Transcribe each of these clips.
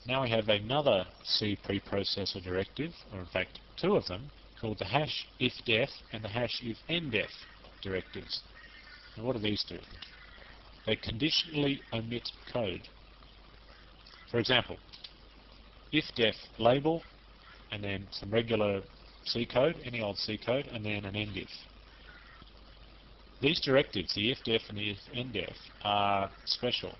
Now we have another C preprocessor directive, or in fact two of them, called the hash ifdef and the hash ifndef directives. And what do these do? They conditionally omit code. For example, ifdef label, and then some regular C code, any old C code, and then an endif. These directives, the ifdef and the ifndef, are special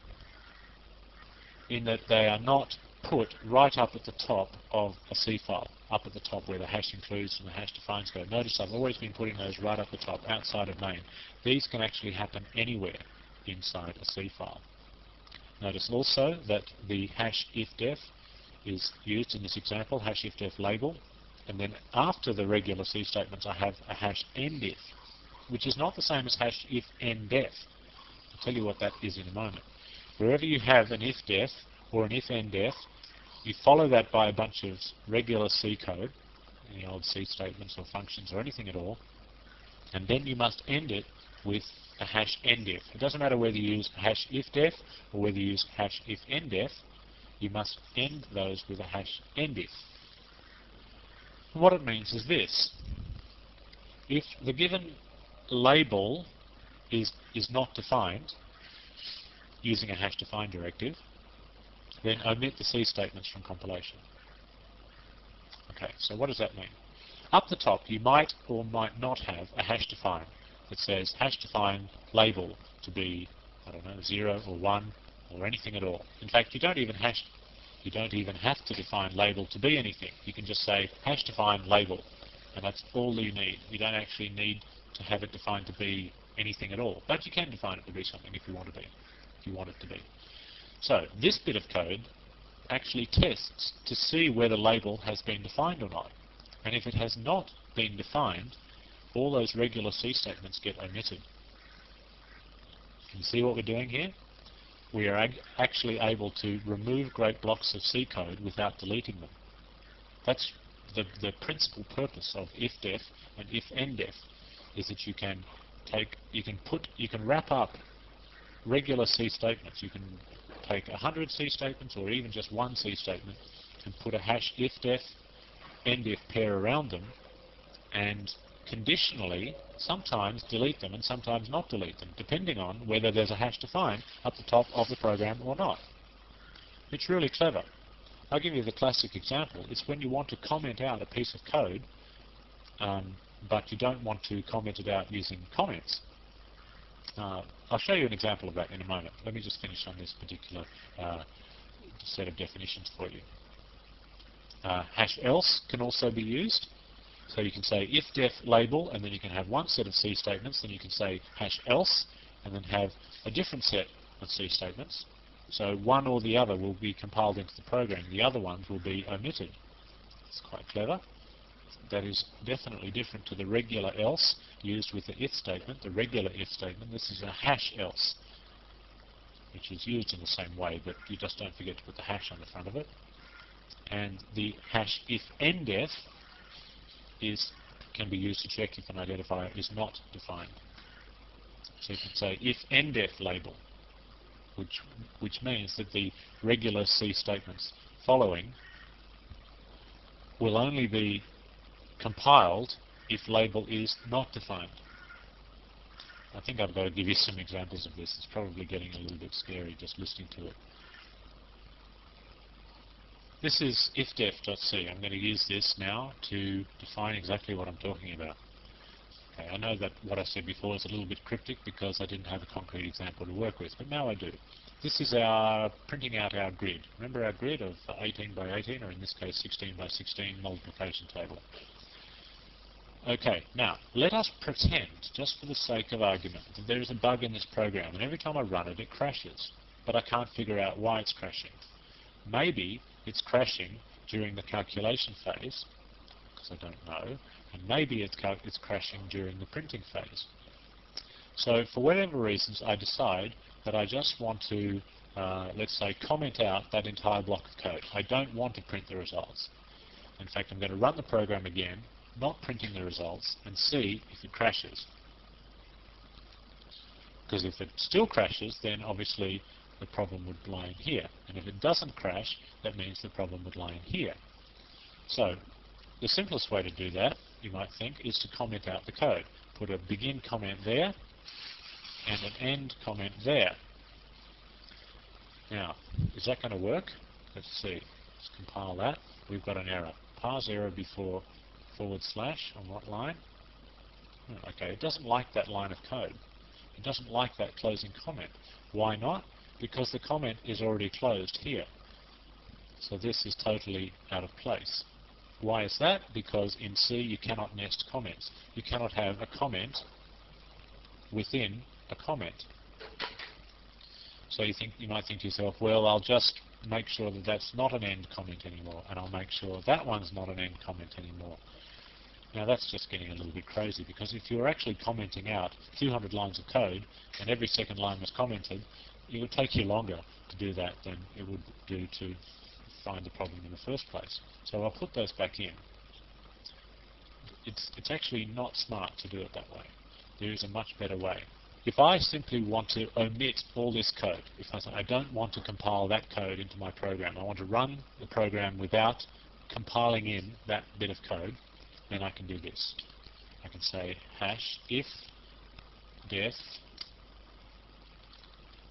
in that they are not put right up at the top of a C file, up at the top where the hash includes and the hash defines go. Notice I've always been putting those right up the top, outside of main. These can actually happen anywhere inside a C file. Notice also that the hash ifdef is used in this example, hash ifdef label, and then after the regular C statements I have a hash endif, which is not the same as hash ifndef. I'll tell you what that is in a moment. Wherever you have an ifdef or an ifndef, you follow that by a bunch of regular C code, any old C statements or functions or anything at all, and then you must end it with a hash endif. It doesn't matter whether you use hash ifdef or whether you use hash ifndef, you must end those with a hash endif. And what it means is this: if the given label is not defined using a hash define directive, then omit the C statements from compilation. Okay, so what does that mean? Up the top you might or might not have a hash define that says hash define label to be, I don't know, 0 or 1 or anything at all. In fact, you don't even have to define label to be anything. You can just say hash define label, and that's all you need. You don't actually need to have it defined to be anything at all, but you can define it to be something if you want it to be. So this bit of code actually tests to see whether label has been defined or not. And if it has not been defined, all those regular C statements get omitted. Can you see what we're doing here? We are actually able to remove great blocks of C code without deleting them. That's the principal purpose of ifdef and ifndef, is that you can wrap up regular C statements. You can take 100 C statements or even just one C statement and put a hash ifdef endif pair around them, and conditionally sometimes delete them and sometimes not delete them, depending on whether there's a hash define up the top of the program or not. It's really clever. I'll give you the classic example. It's when you want to comment out a piece of code, but you don't want to comment it out using comments. I'll show you an example of that in a moment. Let me just finish on this particular set of definitions for you. Hash else can also be used. So you can say ifdef label, and then you can have one set of C statements, then you can say hash else, and then have a different set of C statements. So one or the other will be compiled into the program. The other ones will be omitted. It's quite clever. That is definitely different to the regular else used with the if statement. The regular if statement, this is a hash else, which is used in the same way, but you just don't forget to put the hash on the front of it. And the hash ifndef can be used to check if an identifier is not defined. So you can say ifndef label, which means that the regular C statements following will only be compiled if label is not defined. I think I've got to give you some examples of this. It's probably getting a little bit scary just listening to it. This is ifdef.c. I'm going to use this now to define exactly what I'm talking about. Okay, I know that what I said before is a little bit cryptic because I didn't have a concrete example to work with, but now I do. This is our printing out our grid. Remember our grid of 18 by 18, or in this case 16 by 16 multiplication table. Okay, now let us pretend, just for the sake of argument, that there is a bug in this program, and every time I run it, it crashes. But I can't figure out why it's crashing. Maybe it's crashing during the calculation phase, because I don't know, and maybe it's crashing during the printing phase. So for whatever reasons, I decide that I just want to, let's say, comment out that entire block of code. I don't want to print the results. In fact, I'm going to run the program again, not printing the results, and see if it crashes. Because if it still crashes, then obviously the problem would lie in here. And if it doesn't crash, that means the problem would lie in here. So the simplest way to do that, you might think, is to comment out the code. Put a begin comment there and an end comment there. Now, is that going to work? Let's see. Let's compile that. We've got an error. Parse error before / on what line? Okay, it doesn't like that line of code. It doesn't like that closing comment. Why not? Because the comment is already closed here. So this is totally out of place. Why is that? Because in C you cannot nest comments. You cannot have a comment within a comment. So you might think to yourself, well, I'll just make sure that that's not an end comment anymore, and I'll make sure that one's not an end comment anymore. Now that's just getting a little bit crazy, because if you were actually commenting out 200 lines of code and every second line was commented, it would take you longer to do that than it would do to find the problem in the first place. So I'll put those back in. It's actually not smart to do it that way. There is a much better way. If I simply want to omit all this code, if I say I don't want to compile that code into my program, I want to run the program without compiling in that bit of code, then I can do this. I can say hash if def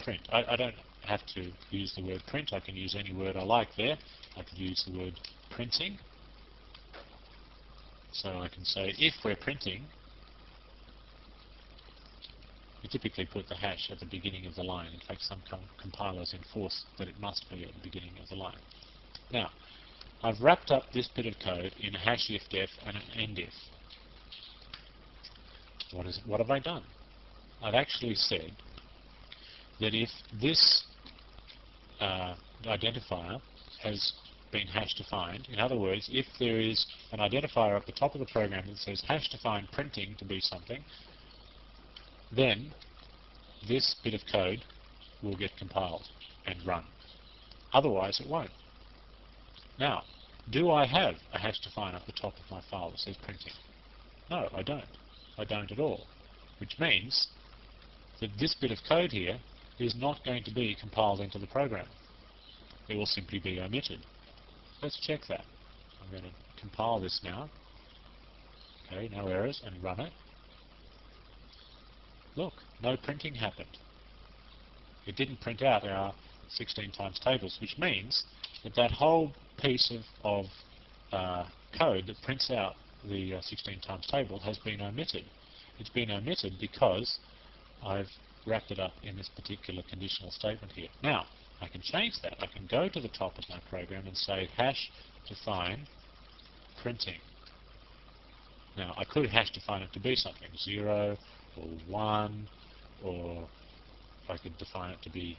print. I don't have to use the word print. I can use any word I like there. I could use the word printing. So I can say if we're printing, we typically put the hash at the beginning of the line. In fact, some compilers enforce that it must be at the beginning of the line. Now, I've wrapped up this bit of code in a hash if def and an end if. What have I done? I've actually said that if this identifier has been hash defined, in other words, if there is an identifier at the top of the program that says hash defined printing to be something, then this bit of code will get compiled and run. Otherwise it won't. Now, do I have a hash define at the top of my file that says printing? No, I don't. I don't at all. Which means that this bit of code here is not going to be compiled into the program. It will simply be omitted. Let's check that. I'm going to compile this now. Okay, no errors, and run it. Look, no printing happened. It didn't print out our 16 times tables, which means that that whole piece of code that prints out the 16 times table has been omitted. It's been omitted because I've wrapped it up in this particular conditional statement here. Now, I can change that. I can go to the top of my program and say hash define printing. Now, I could hash define it to be something, 0 or 1, or I could define it to be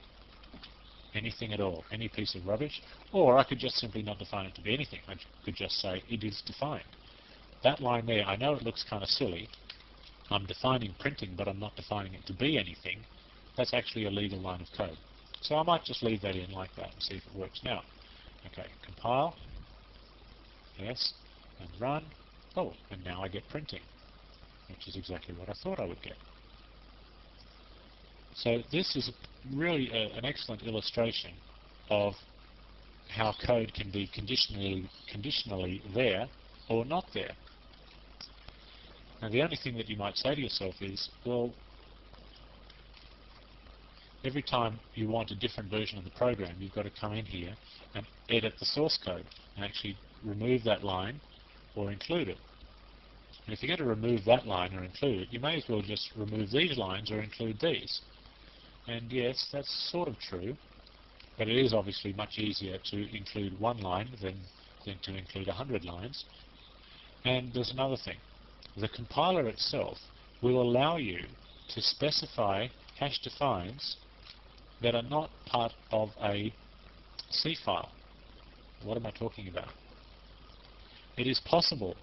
anything at all, any piece of rubbish, or I could just simply not define it to be anything. I could just say it is defined. That line there, I know it looks kind of silly. I'm defining printing, but I'm not defining it to be anything. That's actually a legal line of code. So I might just leave that in like that and see if it works now. Okay, compile, yes, and run. Oh, and now I get printing, which is exactly what I thought I would get. So this is really an excellent illustration of how code can be conditionally there or not there. Now the only thing that you might say to yourself is, well, every time you want a different version of the program, you've got to come in here and edit the source code and actually remove that line or include it. And if you're going to remove that line or include it, you may as well just remove these lines or include these. And yes, that's sort of true, but it is obviously much easier to include one line than to include 100 lines. And there's another thing. The compiler itself will allow you to specify hash defines that are not part of a C file. What am I talking about? It is possible.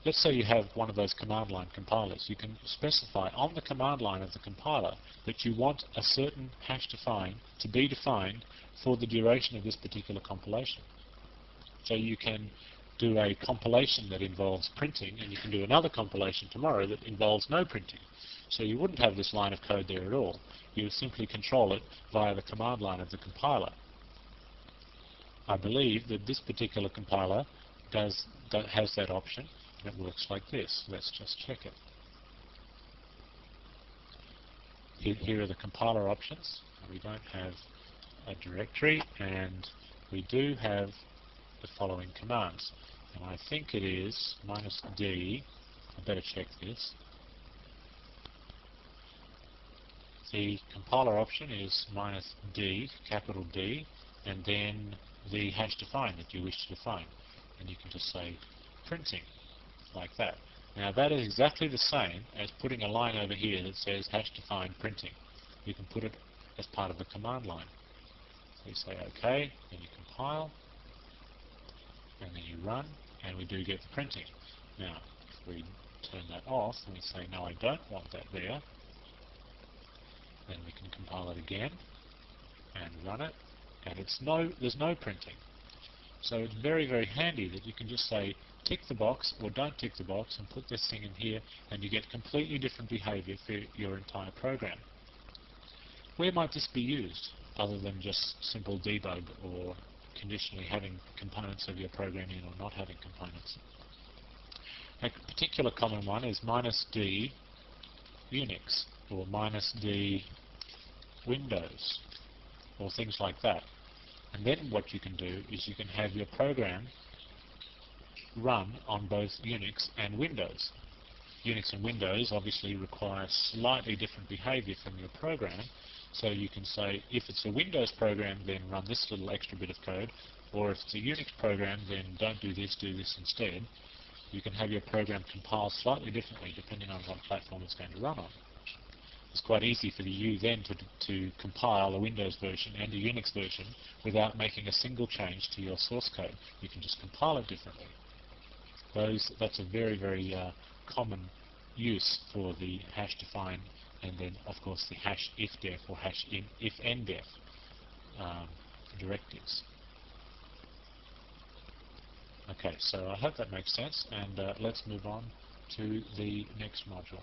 Let's say you have one of those command line compilers. You can specify on the command line of the compiler that you want a certain hash define to be defined for the duration of this particular compilation. So you can do a compilation that involves printing, and you can do another compilation tomorrow that involves no printing. So you wouldn't have this line of code there at all. You would simply control it via the command line of the compiler. I believe that this particular compiler has that option, and it works like this. Let's just check it. Here are the compiler options. We don't have a directory, and we do have the following commands. And I think it is -d. I better check this. The compiler option is -d, capital D, and then the hash define that you wish to define. And you can just say printing, like that. Now that is exactly the same as putting a line over here that says hash define printing. You can put it as part of the command line. So you say OK, then you compile, and then you run, and we do get the printing. Now, if we turn that off and we say no, I don't want that there, then we can compile it again and run it, and there's no printing. So it's very, very handy that you can just say tick the box or don't tick the box and put this thing in here, and you get completely different behavior for your entire program. Where might this be used other than just simple debug or conditionally having components of your program in or not having components? A particular common one is -d Unix or -d Windows or things like that. And then what you can do is you can have your program run on both Unix and Windows. Unix and Windows obviously require slightly different behavior from your program, so you can say if it's a Windows program, then run this little extra bit of code, or if it's a Unix program, then don't do this instead. You can have your program compile slightly differently depending on what platform it's going to run on. It's quite easy for you then to compile a Windows version and a Unix version without making a single change to your source code. You can just compile it differently. That's a very, very common use for the hash define, and then of course the hash ifdef or hash ifndef directives. Okay, so I hope that makes sense, and let's move on to the next module.